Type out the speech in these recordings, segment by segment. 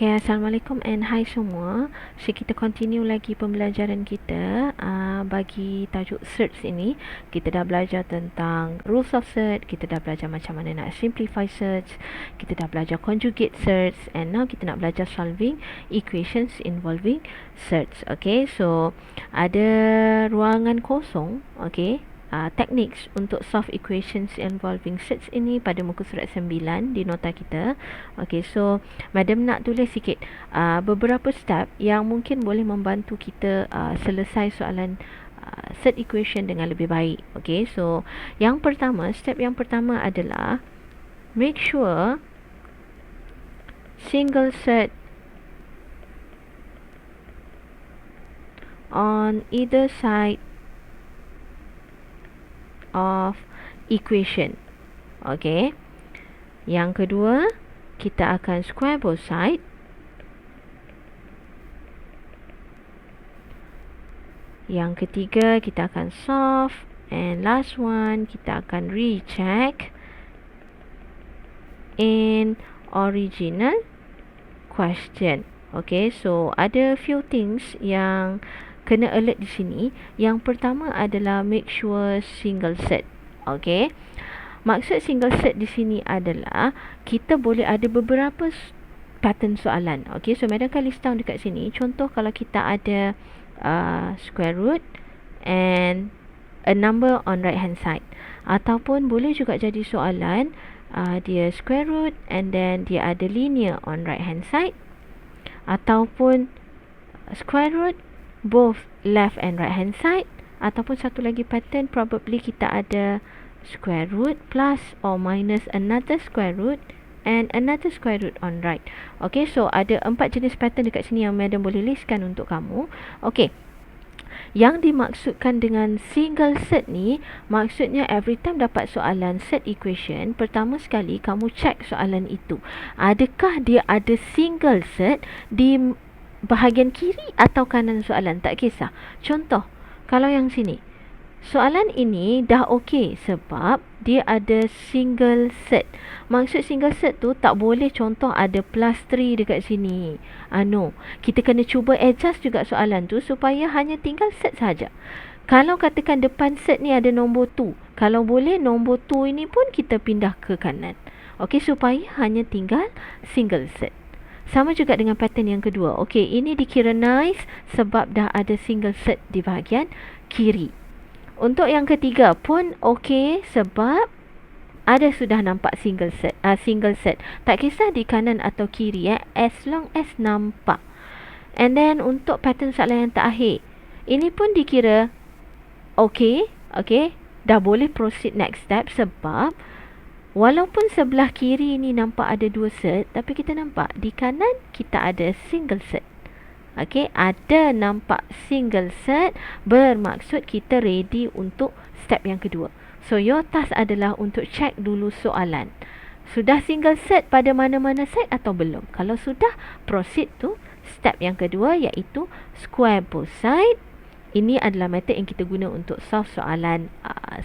Okay, Assalamualaikum and hi semua. So, kita continue lagi pembelajaran kita bagi tajuk search ini. Kita dah belajar tentang rules of search, kita dah belajar macam mana nak simplify search, kita dah belajar conjugate search, and now kita nak belajar solving equations involving search. Okay, so ada ruangan kosong, okay, techniques untuk solve equations involving search ini pada muka surat 9 di nota kita. Okay, so Madam nak tulis sikit beberapa step yang mungkin boleh membantu kita selesai soalan search equation dengan lebih baik. Okay, so step yang pertama adalah make sure single set on either side of equation. Okay. Yang kedua, kita akan square both side. Yang ketiga, kita akan solve. And last one, kita akan recheck in original question. Okay, so ada few things yang kena alert di sini. Yang pertama adalah make sure single set. Okay, maksud single set di sini adalah kita boleh ada beberapa pattern soalan. Okay, so Madam akan list down dekat sini. Contoh kalau kita ada square root and a number on right hand side, ataupun boleh juga jadi soalan dia square root and then dia ada linear on right hand side, ataupun square root both left and right hand side, ataupun satu lagi pattern probably kita ada square root plus or minus another square root and another square root on right. Okay, so ada 4 jenis pattern dekat sini yang Madam boleh listkan untuk kamu. Okay, yang dimaksudkan dengan single set ni, maksudnya every time dapat soalan set equation, pertama sekali kamu check soalan itu, adakah dia ada single set di bahagian kiri atau kanan soalan, tak kisah. Contoh, kalau yang sini, soalan ini dah okey sebab dia ada single set. Maksud single set tu tak boleh contoh ada plus 3 dekat sini. No. Kita kena cuba adjust juga soalan tu supaya hanya tinggal set saja. Kalau katakan depan set ni ada nombor 2, kalau boleh nombor 2 ini pun kita pindah ke kanan. Okey, supaya hanya tinggal single set. Sama juga dengan pattern yang kedua. Okey, ini dikira nice sebab dah ada single set di bahagian kiri. Untuk yang ketiga pun okey sebab ada sudah nampak single set. Tak kisah di kanan atau kiri as long as nampak. And then untuk pattern soalan yang terakhir, ini pun dikira okey. Okey, dah boleh proceed next step sebab walaupun sebelah kiri ni nampak ada 2 set, tapi kita nampak di kanan kita ada single set. Okay, ada nampak single set, bermaksud kita ready untuk step yang kedua. So, your task adalah untuk check dulu soalan. Sudah single set pada mana-mana set atau belum? Kalau sudah, proceed to step yang kedua, iaitu square both side. Ini adalah method yang kita guna untuk solve soalan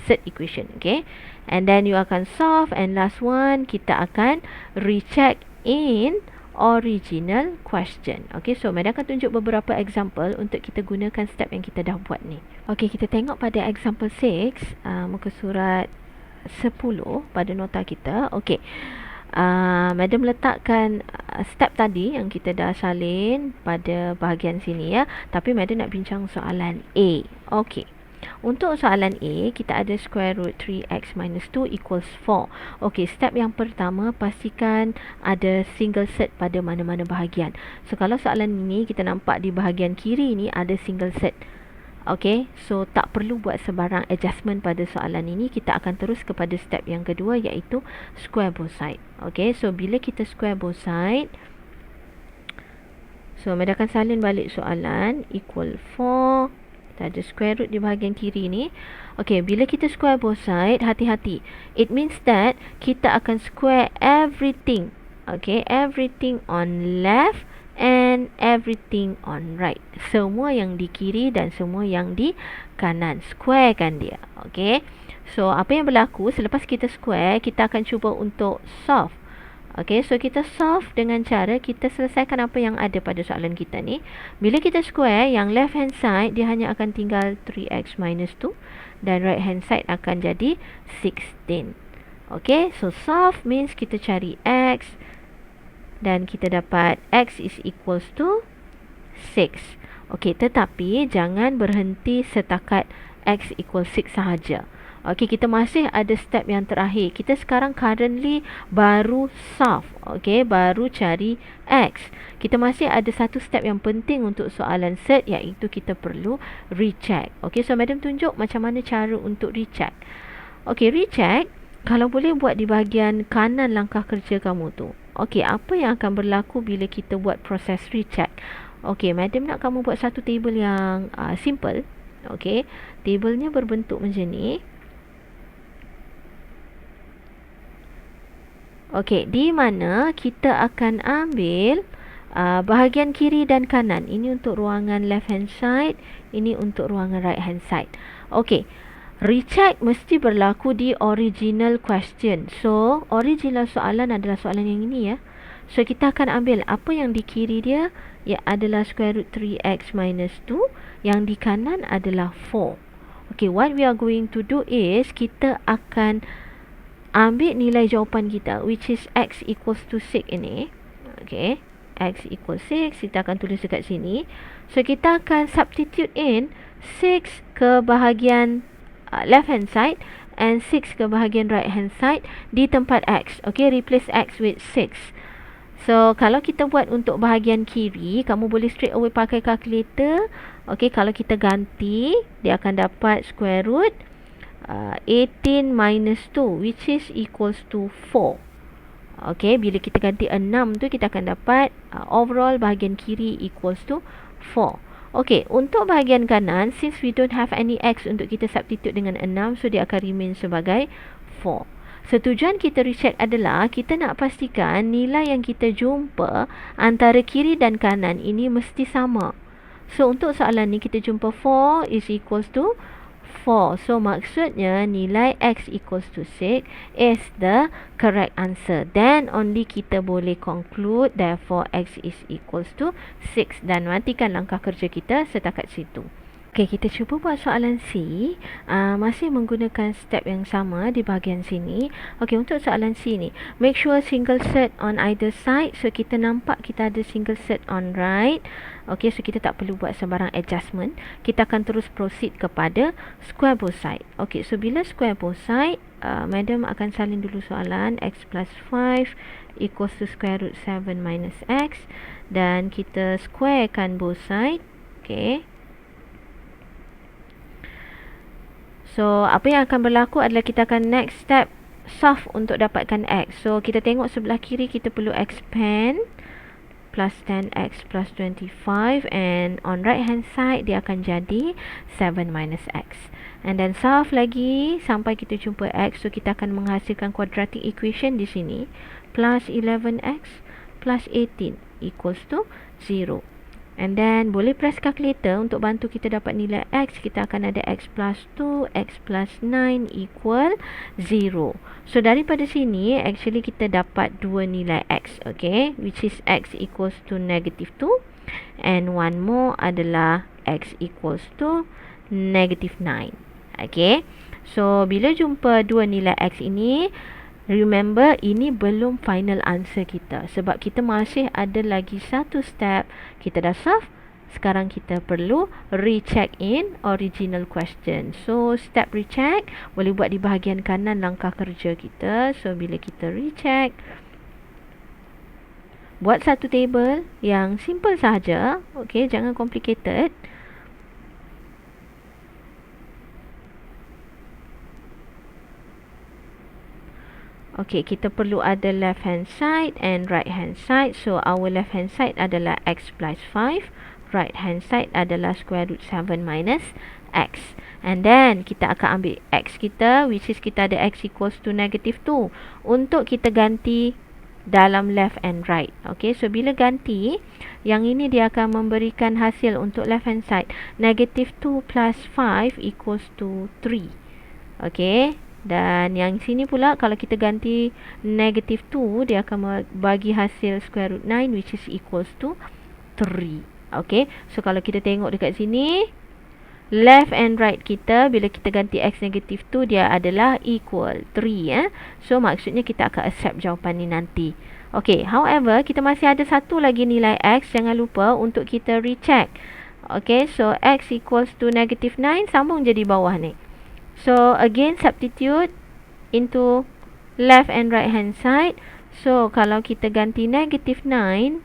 set equation. Okay, and then you akan solve, and last one, kita akan recheck in original question. Okay, so Madam akan tunjuk beberapa example untuk kita gunakan step yang kita dah buat ni. Okay, kita tengok pada example 6, muka surat 10 pada nota kita. Okay, Madam letakkan step tadi yang kita dah salin pada bahagian sini ya. Tapi Madam nak bincang soalan A. Okay, untuk soalan A, kita ada square root 3x minus 2 equals 4. Okey, step yang pertama, pastikan ada single set pada mana-mana bahagian. So, kalau soalan ini kita nampak di bahagian kiri ni ada single set. Okey, so tak perlu buat sebarang adjustment pada soalan ini. Kita akan terus kepada step yang kedua, iaitu square both side. Okey, so bila kita square both side, so Madam akan salin balik soalan, equal 4. Kita ada square root di bahagian kiri ni. Okay, bila kita square both side, hati-hati. It means that kita akan square everything. Okay, everything on left and everything on right. Semua yang di kiri dan semua yang di kanan. Squarekan dia. Okay, so apa yang berlaku selepas kita square, kita akan cuba untuk solve Okay, so kita solve dengan cara kita selesaikan apa yang ada pada soalan kita ni. Bila kita square, yang left hand side dia hanya akan tinggal 3x minus 2 dan right hand side akan jadi 16. Okay, so solve means kita cari x dan kita dapat x is equals to 6. Okay, tetapi jangan berhenti setakat x equals 6 sahaja. Okay, kita masih ada step yang terakhir. Kita sekarang currently baru solve. Okay, baru cari x. Kita masih ada satu step yang penting untuk soalan set, iaitu kita perlu recheck. Okay, so madam tunjuk macam mana cara untuk recheck. Okay, recheck kalau boleh buat di bahagian kanan langkah kerja kamu tu. Okay, apa yang akan berlaku bila kita buat proses recheck? Okay, madam nak kamu buat satu table yang simple. Okay, tablenya berbentuk macam ni. Okey, di mana kita akan ambil bahagian kiri dan kanan. Ini untuk ruangan left hand side, ini untuk ruangan right hand side. Okey, recheck mesti berlaku di original question. So, original soalan adalah soalan yang ini ya. So, kita akan ambil apa yang di kiri dia, ia adalah square root 3x minus 2. Yang di kanan adalah 4. Okey, what we are going to do is, kita akan ambil nilai jawapan kita, which is x equals to 6 ini. Okay, x equals 6, kita akan tulis dekat sini. So, kita akan substitute in 6 ke bahagian left hand side and 6 ke bahagian right hand side di tempat x. Okay, replace x with 6. So, kalau kita buat untuk bahagian kiri, kamu boleh straight away pakai calculator. Okay, kalau kita ganti, dia akan dapat square root 18 minus 2, which is equals to 4. Okay, bila kita ganti 6 tu, kita akan dapat overall bahagian kiri equals to 4. Okay, untuk bahagian kanan, since we don't have any x untuk kita substitute dengan 6, so dia akan remain sebagai 4. So, tujuan kita recheck adalah kita nak pastikan nilai yang kita jumpa antara kiri dan kanan ini mesti sama. So, untuk soalan ni kita jumpa 4 is equals to 4. So, maksudnya nilai x equals to 6 is the correct answer. Then only kita boleh conclude therefore x is equals to 6. Dan matikan langkah kerja kita setakat situ. Okay, kita cuba buat soalan C. Masih menggunakan step yang sama di bahagian sini. Okay, untuk soalan C ni, make sure single set on either side. So, kita nampak kita ada single set on right. Okay, so kita tak perlu buat sembarang adjustment. Kita akan terus proceed kepada square both side. Okay, so bila square both side, madam akan salin dulu soalan. X plus 5 equals to square root 7 minus x. Dan kita squarekan both side. Okay. So, apa yang akan berlaku adalah kita akan next step solve untuk dapatkan x. So, kita tengok sebelah kiri kita perlu expand plus 10x plus 25, and on right hand side dia akan jadi 7 minus x. And then solve lagi sampai kita jumpa x. So, kita akan menghasilkan quadratic equation di sini. Plus 11x plus 18 equals to 0. And then boleh press calculator untuk bantu kita dapat nilai x. Kita akan ada x plus 2, x plus 9 equal 0. So, daripada sini actually kita dapat dua nilai x. Okay, which is x equals to negative 2. And one more adalah x equals to negative 9. Okay, so bila jumpa dua nilai x ini, remember, ini belum final answer kita. Sebab kita masih ada lagi satu step. Kita dah solve. Sekarang kita perlu recheck in original question. So, step recheck boleh buat di bahagian kanan langkah kerja kita. So, bila kita recheck, buat satu table yang simple sahaja. Okay, jangan complicated. Okay, kita perlu ada left hand side and right hand side. So, our left hand side adalah x plus 5. Right hand side adalah square root 7 minus x. And then, kita akan ambil x kita, which is kita ada x equals to negative 2. Untuk kita ganti dalam left and right. Okay, so bila ganti, yang ini dia akan memberikan hasil untuk left hand side. Negative 2 plus 5 equals to 3. Okay, Dan yang sini pula kalau kita ganti negative 2, dia akan bagi hasil square root 9 which is equals to 3. Okay, so kalau kita tengok dekat sini, left and right kita bila kita ganti x negative 2 dia adalah equal 3. So maksudnya kita akan accept jawapan ni nanti. Okay, however kita masih ada satu lagi nilai x, jangan lupa untuk kita recheck. Okay, so x equals to negative 9, sambung jadi bawah ni. So again substitute into left and right hand side. So kalau kita ganti negative 9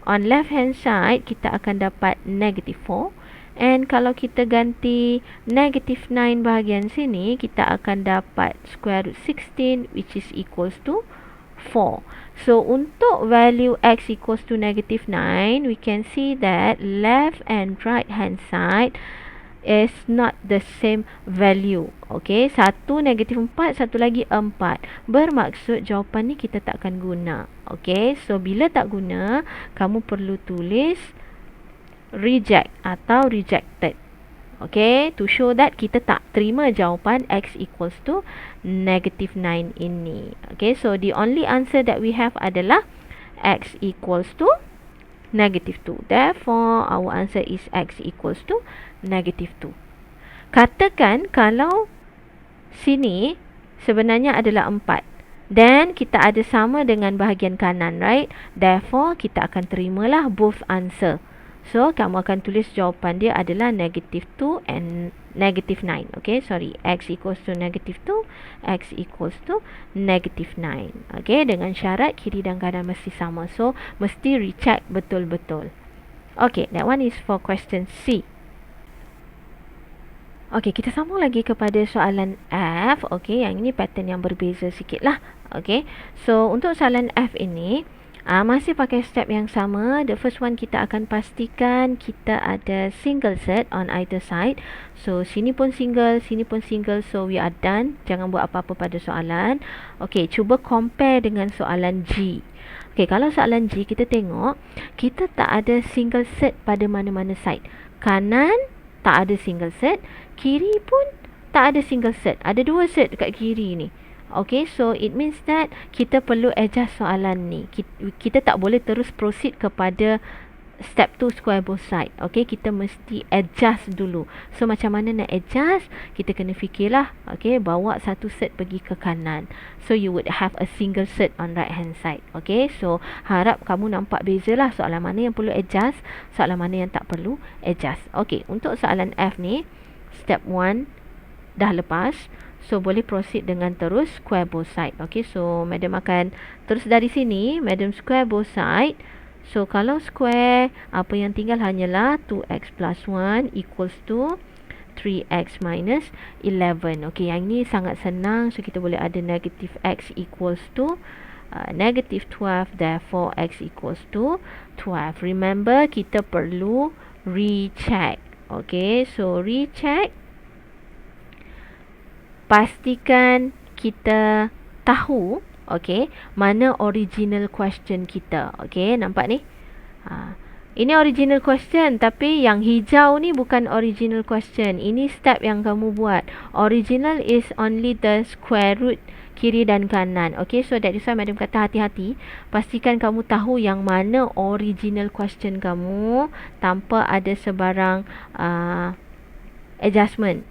on left hand side, kita akan dapat negative 4. And kalau kita ganti negative 9 bahagian sini, kita akan dapat square root 16 which is equals to 4. So untuk value x equals to negative 9, we can see that left and right hand side is not the same value. Okay, satu negatif 4, satu lagi 4. Bermaksud jawapan ni kita tak akan guna. Okay, so bila tak guna, kamu perlu tulis reject atau rejected. Okay, to show that kita tak terima jawapan x equals to negative 9 ini. Okay, so the only answer that we have adalah x equals to negative 2. Therefore, our answer is x equals to negative 2. Katakan kalau sini sebenarnya adalah 4. Then, kita ada sama dengan bahagian kanan, right? Therefore, kita akan terimalah both answer. So, kamu akan tulis jawapan dia adalah negative 2 and negative 9. Okay, sorry. X equals to negative 2. X equals to negative 9. Okay, dengan syarat kiri dan kanan mesti sama. So, mesti recheck betul-betul. Okay, that one is for question C. Okay, kita sambung lagi kepada soalan F. Okay, yang ini pattern yang berbeza sikit lah. Okay, so untuk soalan F ini, masih pakai step yang sama. The first one, kita akan pastikan kita ada single set on either side. So sini pun single, sini pun single. So we are done. Jangan buat apa-apa pada soalan. Okay, cuba compare dengan soalan G. Okay, kalau soalan G kita tengok, kita tak ada single set pada mana-mana side. Kanan tak ada single set, kiri pun tak ada single set. Ada dua set dekat kiri ni. Okay, so it means that kita perlu adjust soalan ni. Kita tak boleh terus proceed kepada step 2 square both side. Okay, kita mesti adjust dulu. So macam mana nak adjust? Kita kena fikirlah. Okay, bawa satu set pergi ke kanan. So you would have a single set on right hand side. Okay, so harap kamu nampak bezalah soalan mana yang perlu adjust, soalan mana yang tak perlu adjust. Okay, untuk soalan F ni, step 1 dah lepas. So boleh proceed dengan terus square both side. Okay, so madam akan terus dari sini, madam square both side. So kalau square, apa yang tinggal hanyalah 2x plus 1 equals to 3x minus 11. Okay, yang ni sangat senang. So kita boleh ada negative x equals to negative 12. Therefore x equals to 12. Remember, kita perlu recheck. Okay, so recheck. Pastikan kita tahu, okay, mana original question kita. Okay, nampak ni? Ini original question, tapi yang hijau ni bukan original question. Ini step yang kamu buat. Original is only the square root kiri dan kanan. Okay, so that is why madam kata hati-hati. Pastikan kamu tahu yang mana original question kamu tanpa ada sebarang adjustment.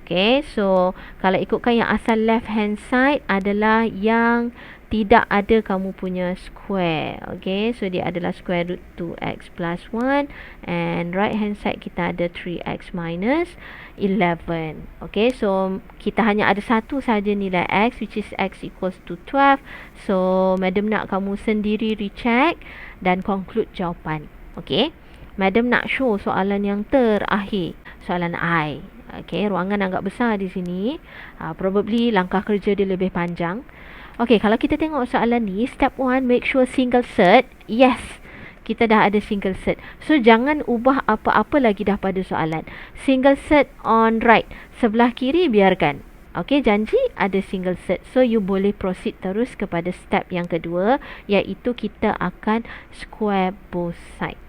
Okay, so kalau ikutkan yang asal left hand side adalah yang tidak ada kamu punya square. Okay, so dia adalah square root 2x plus 1. And right hand side kita ada 3x minus 11. Okay, so kita hanya ada satu saja nilai x, which is x equals to 12. So madam nak kamu sendiri recheck dan conclude jawapan. Okay, madam nak show soalan yang terakhir, soalan I. Okay, ruangan agak besar di sini. Probably langkah kerja dia lebih panjang. Okay, kalau kita tengok soalan ni, step 1, make sure single set. Yes, kita dah ada single set. So, jangan ubah apa-apa lagi dah pada soalan. Single set on right. Sebelah kiri, biarkan. Okay, janji ada single set. So, you boleh proceed terus kepada step yang kedua, iaitu kita akan square both side.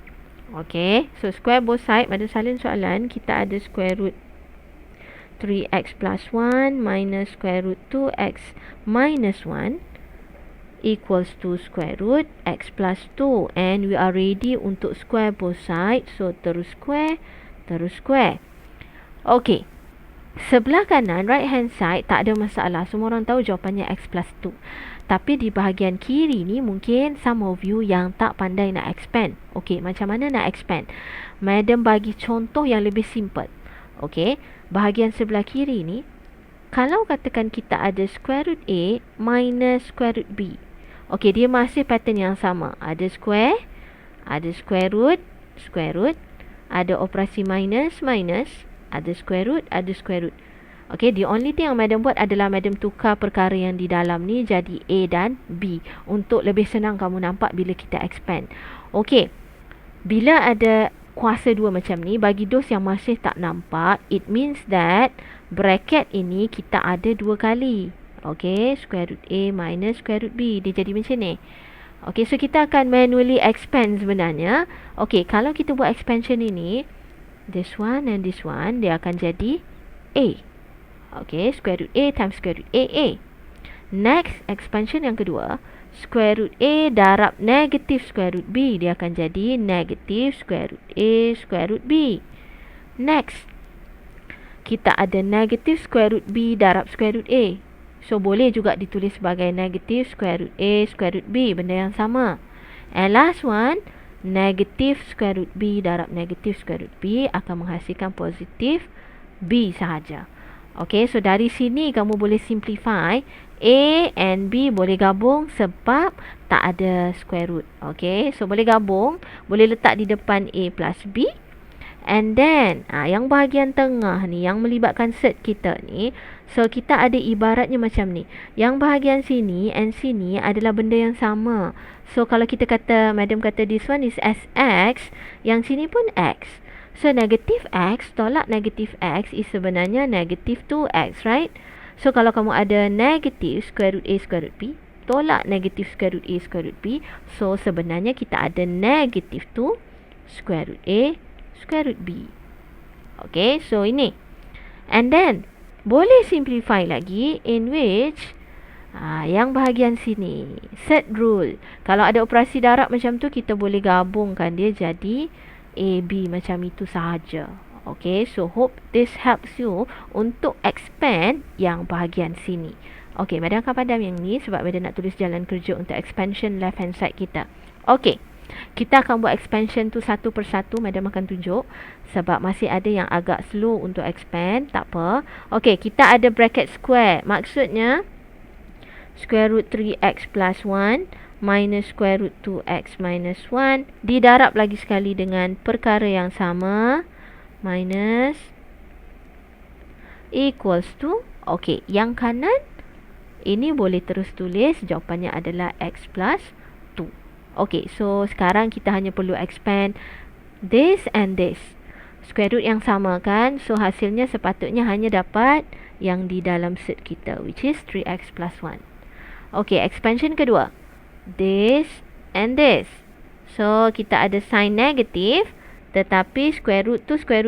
Okay, so square both side, pada salin soalan, kita ada square root 3x plus 1 minus square root 2x minus 1 equals to square root x plus 2, and we are ready untuk square both sides, so terus square. Okay, sebelah kanan right hand side tak ada masalah, semua orang tahu jawapannya x plus 2. Tapi di bahagian kiri ni mungkin some of you yang tak pandai nak expand. Okay, macam mana nak expand? Madam bagi contoh yang lebih simple. Okay, bahagian sebelah kiri ni, kalau katakan kita ada square root A minus square root B. Okay, dia masih pattern yang sama. Ada square, ada square root, ada operasi minus, ada square root, Okay, the only thing yang madam buat adalah madam tukar perkara yang di dalam ni jadi A dan B. Untuk lebih senang kamu nampak bila kita expand. Okay, bila ada kuasa 2 macam ni, bagi those yang masih tak nampak, it means that bracket ini kita ada 2 kali. Okay, square root A minus square root B. Dia jadi macam ni. Okay, so kita akan manually expand sebenarnya. Okay, kalau kita buat expansion ini, this one and this one, dia akan jadi A. Okay, square root A times square root A. Next, expansion yang kedua, square root A darab negative square root B. Dia akan jadi negative square root A square root B. Next, kita ada negative square root B darab square root A. So, boleh juga ditulis sebagai negative square root A square root B. Benda yang sama. And last one, negative square root B darab negative square root B akan menghasilkan positif B sahaja. Okay, so dari sini kamu boleh simplify. A and B boleh gabung sebab tak ada square root. Okay, so boleh gabung. Boleh letak di depan A plus B. And then, yang bahagian tengah ni, yang melibatkan set kita ni, so kita ada ibaratnya macam ni. Yang bahagian sini and sini adalah benda yang sama. So, kalau kita kata, madam kata this one is SX, yang sini pun X. So, negative X tolak negative X is sebenarnya negative 2X, right? So, kalau kamu ada negative square root A square root B, tolak negative square root A square root B. So, sebenarnya kita ada negative 2 square root A square root B. Okay, so ini. And then, boleh simplify lagi in which yang bahagian sini, set rule. Kalau ada operasi darab macam tu, kita boleh gabungkan dia jadi AB macam itu sahaja. Okay, so hope this helps you untuk expand yang bahagian sini. Okay, madam akan padam yang ni sebab madam nak tulis jalan kerja untuk expansion left hand side kita. Okay, kita akan buat expansion tu satu persatu. Madam akan tunjuk sebab masih ada yang agak slow untuk expand. Tak apa. Okay, kita ada bracket square. Maksudnya square root 3x plus 1 minus square root 2x minus 1 didarab lagi sekali dengan perkara yang sama, minus equals to, okay, yang kanan ini boleh terus tulis jawapannya adalah x plus 2. Okay, so sekarang kita hanya perlu expand this and this. Square root yang sama kan? So hasilnya sepatutnya hanya dapat yang di dalam set kita, which is 3x plus 1. Okay, expansion kedua. This and this. So kita ada sign negative, tetapi square root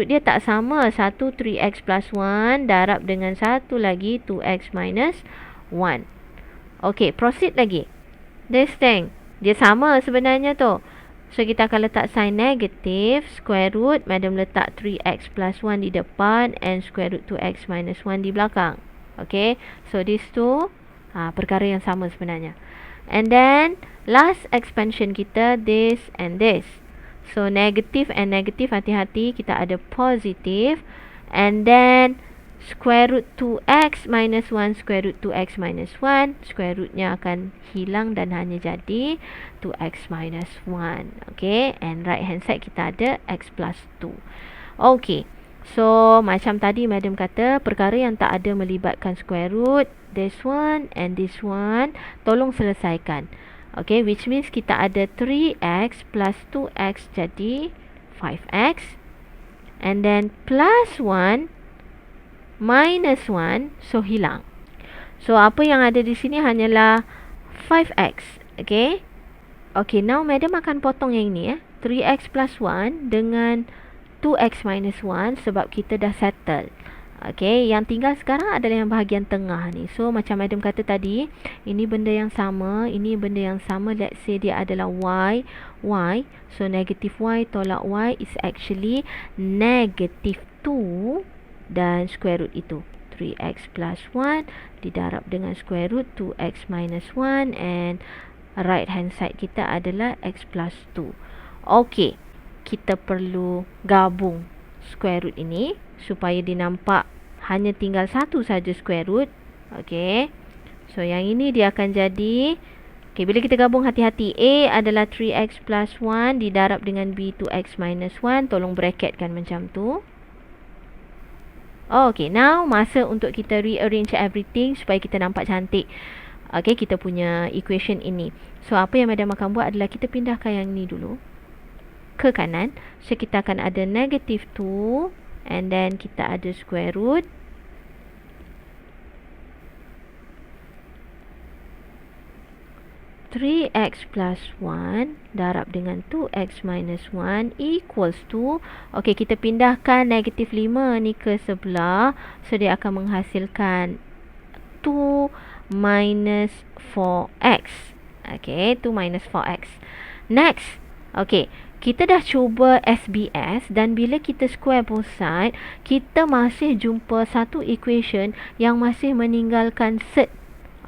dia tak sama. Satu 3x plus 1 darab dengan satu lagi 2x minus 1. Okay, proceed lagi. This thing, dia sama sebenarnya tu. So, kita akan letak sign negative. Square root, madam letak 3x plus 1 di depan and square root 2x minus 1 di belakang. Okay. So, these two perkara yang sama sebenarnya. And then, last expansion kita, this and this. So, negative and negative, hati-hati. Kita ada positive. And then, square root 2x minus 1, square root 2x minus 1. Square rootnya akan hilang dan hanya jadi 2x minus 1. Okay. And right hand side kita ada x plus 2. Okay. So, macam tadi madam kata, perkara yang tak ada melibatkan square root, this one and this one, tolong selesaikan. Okay. Which means kita ada 3x plus 2x jadi 5x. And then plus 1 minus 1, so hilang. So, apa yang ada di sini hanyalah 5x. Okay. Okay, now madam akan potong yang ini. 3x plus 1 dengan 2x minus 1 sebab kita dah settle. Okay, yang tinggal sekarang adalah yang bahagian tengah ni. So, macam Madam kata tadi, ini benda yang sama, ini benda yang sama. Let's say dia adalah y, y. So, negative y tolak y is actually negative 2 dan square root itu. 3x plus 1 didarab dengan square root 2x minus 1 and right hand side kita adalah x plus 2. Okay, kita perlu gabung square root ini supaya dinampak hanya tinggal satu saja square root. Okay, so yang ini dia akan jadi, okay, bila kita gabung hati-hati, A adalah 3x plus 1 didarab dengan B 2x minus 1. Tolong bracketkan macam tu. Okay, now masa untuk kita rearrange everything supaya kita nampak cantik. Okay, kita punya equation ini. So, apa yang Madam akan buat adalah kita pindahkan yang ni dulu ke kanan. So, kita akan ada negative 2 and then kita ada square root. Three x plus 1 darab dengan 2x minus 1 equals to, okay, kita pindahkan negative 5 ni ke sebelah. So, dia akan menghasilkan 2 minus 4x. Okay, 2 minus 4x. Next, okay, kita dah cuba SBS dan bila kita square both side, kita masih jumpa satu equation yang masih meninggalkan set.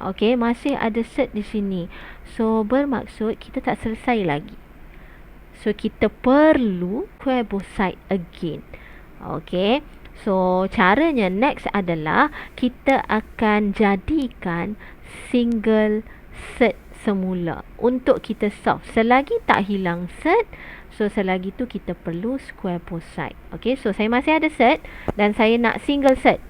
Okay, masih ada set di sini. So, bermaksud kita tak selesai lagi. So, kita perlu square both side again. Okay, so caranya next adalah kita akan jadikan single set semula untuk kita solve. Selagi tak hilang set, so selagi tu kita perlu square both side. Okay, so saya masih ada set dan saya nak single set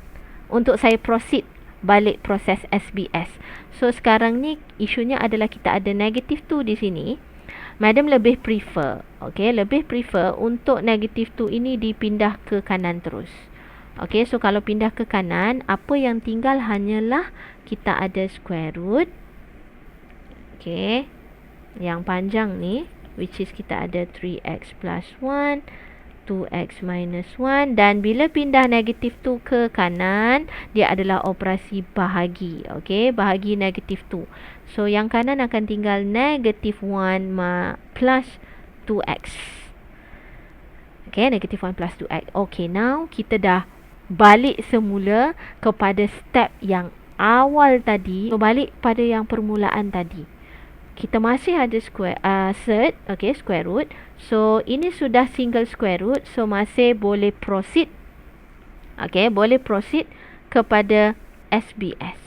untuk saya proceed balik proses SBS. So sekarang ni isunya adalah kita ada negative 2 di sini. Madam lebih prefer, okay, lebih prefer untuk negative 2 ini dipindah ke kanan terus. Okay, so kalau pindah ke kanan, apa yang tinggal hanyalah kita ada square root. Okay, yang panjang ni, which is kita ada 3x plus 1, 2x minus 1. Dan bila pindah negative 2 ke kanan, dia adalah operasi bahagi. Okay, bahagi negative 2. So, yang kanan akan tinggal negative 1 plus 2x. Okay, negative 1 plus 2x. Okay, now kita dah balik semula kepada step yang awal tadi. So, balik pada yang permulaan tadi. Kita masih ada set, okay, square root. So, ini sudah single square root. So, masih boleh proceed. Okay, boleh proceed kepada SBS.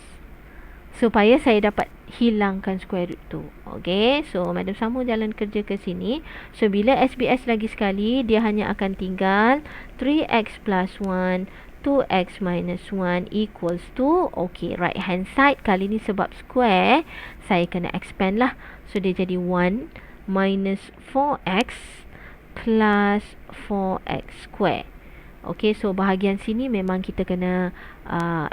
Supaya saya dapat hilangkan square root tu. Okay, so Madam sambung jalan kerja ke sini. So, bila SBS lagi sekali, dia hanya akan tinggal 3x plus 1, 2x minus 1 equals to, okay, right hand side kali ni sebab square, saya kena expand lah. So, dia jadi 1 minus 4x plus 4x square. Okay, so bahagian sini memang kita kena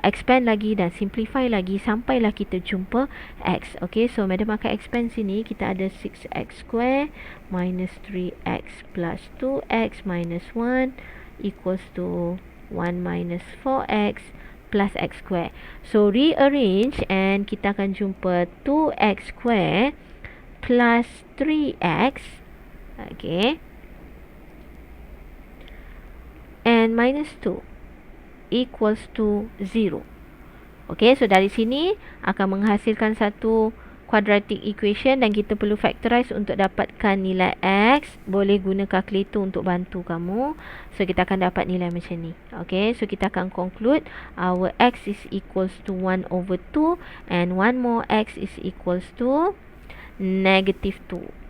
expand lagi dan simplify lagi sampailah kita jumpa x. Okay, so Madam akan expand sini. Kita ada 6x square minus 3x plus 2x minus 1 equals to 1 minus 4x plus x square. So, rearrange and kita akan jumpa 2x square plus 3x. Okay. And minus 2 equals to 0. Okay, so dari sini akan menghasilkan satu quadratic equation dan kita perlu factorize untuk dapatkan nilai x. Boleh guna calculator untuk bantu kamu. So, kita akan dapat nilai macam ni. Okay, so kita akan conclude our x is equals to 1 over 2 and 1 more x is equals to negative 2.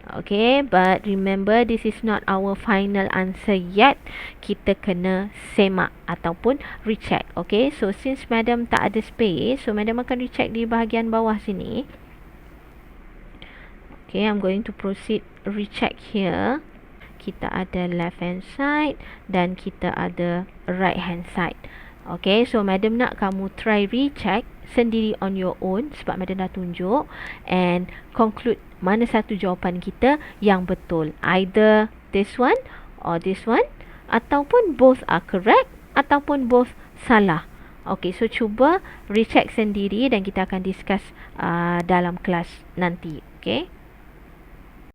Okay, but remember this is not our final answer yet. Kita kena semak ataupun recheck. Okay, so since Madam tak ada space, so Madam akan recheck di bahagian bawah sini. Okay, I'm going to proceed recheck here. Kita ada left hand side dan kita ada right hand side. Okay, so Madam nak kamu try recheck sendiri on your own sebab Madam dah tunjuk and conclude mana satu jawapan kita yang betul. Either this one or this one ataupun both are correct ataupun both salah. Okay, so cuba recheck sendiri dan kita akan discuss dalam kelas nanti. Okay.